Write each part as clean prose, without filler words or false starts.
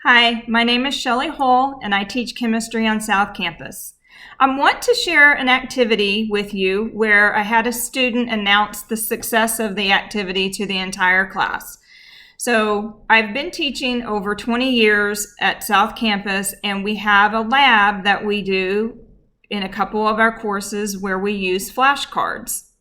Hi, my name is Shelli Hull, and I teach chemistry on South Campus. I want to share an activity with you where I had a student announce the success of the activity to the entire class. So I've been teaching over 20 years at South Campus, and we have a lab that we do in a couple of our courses where we use flashcards.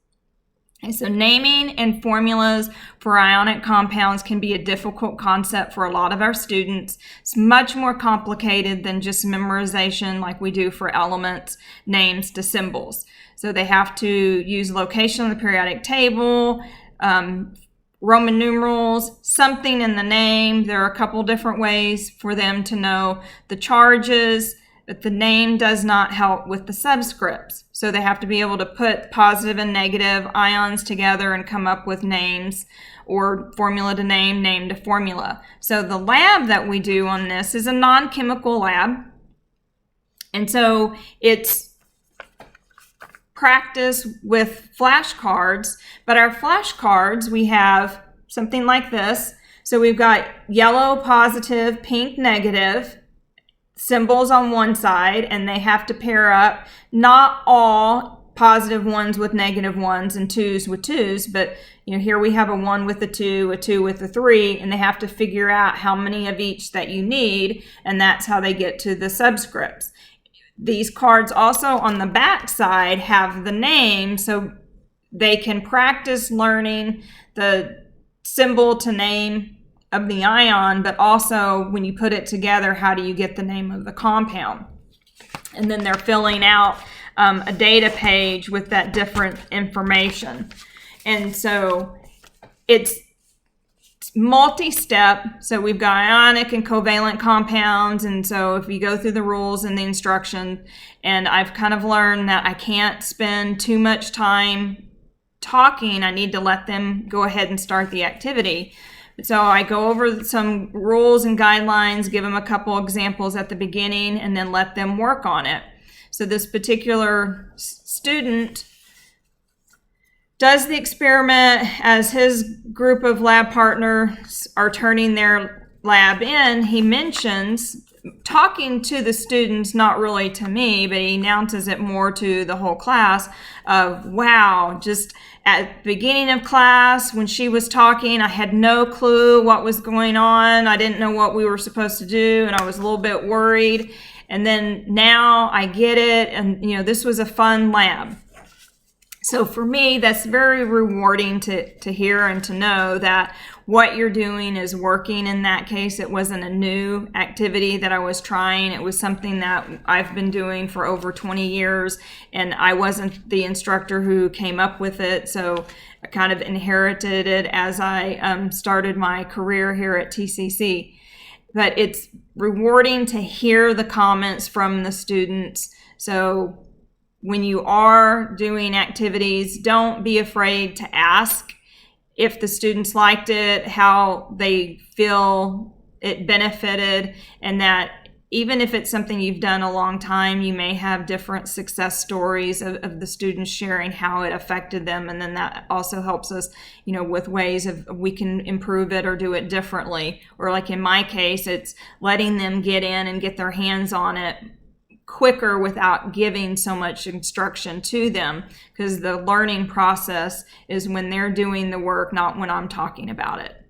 And so naming and formulas for ionic compounds can be a difficult concept for a lot of our students. It's much more complicated than just memorization like we do for elements, names to symbols. So they have to use location on the periodic table, Roman numerals, something in the name. There are a couple different ways for them to know the charges, but the name does not help with the subscripts. So they have to be able to put positive and negative ions together and come up with names, or formula to name, name to formula. So the lab that we do on this is a non-chemical lab. And so it's practice with flashcards, but our flashcards, we have something like this. So we've got yellow positive, pink negative, symbols on one side, and they have to pair up, not all positive ones with negative ones and twos with twos, but here we have a 1 with a 2 with a 3, and they have to figure out how many of each that you need, and that's how they get to the subscripts. These cards also on the back side have the name, so they can practice learning the symbol to name of the ion, but also when you put it together, how do you get the name of the compound? And then they're filling out a data page with that different information. And so it's multi-step. So we've got ionic and covalent compounds. And so if you go through the rules and the instruction, and I've kind of learned that I can't spend too much time talking, I need to let them go ahead and start the activity. So I go over some rules and guidelines, give them a couple examples at the beginning, and then let them work on it. So this particular student does the experiment as his group of lab partners are turning their lab in. He mentions, talking to the students, not really to me, but he announces it more to the whole class of, wow, just at the beginning of class when she was talking, I had no clue what was going on. I didn't know what we were supposed to do, and I was a little bit worried. And then now I get it, and this was a fun lab. So for me, that's very rewarding to hear and to know that what you're doing is working. In that case, it wasn't a new activity that I was trying. It was something that I've been doing for over 20 years, and I wasn't the instructor who came up with it. So I kind of inherited it as I started my career here at TCC. But it's rewarding to hear the comments from the students. So when you are doing activities, don't be afraid to ask if the students liked it, how they feel it benefited, and that even if it's something you've done a long time, you may have different success stories of the students sharing how it affected them, and then that also helps us, with ways of we can improve it or do it differently. Or like in my case, it's letting them get in and get their hands on it quicker without giving so much instruction to them, because the learning process is when they're doing the work, not when I'm talking about it.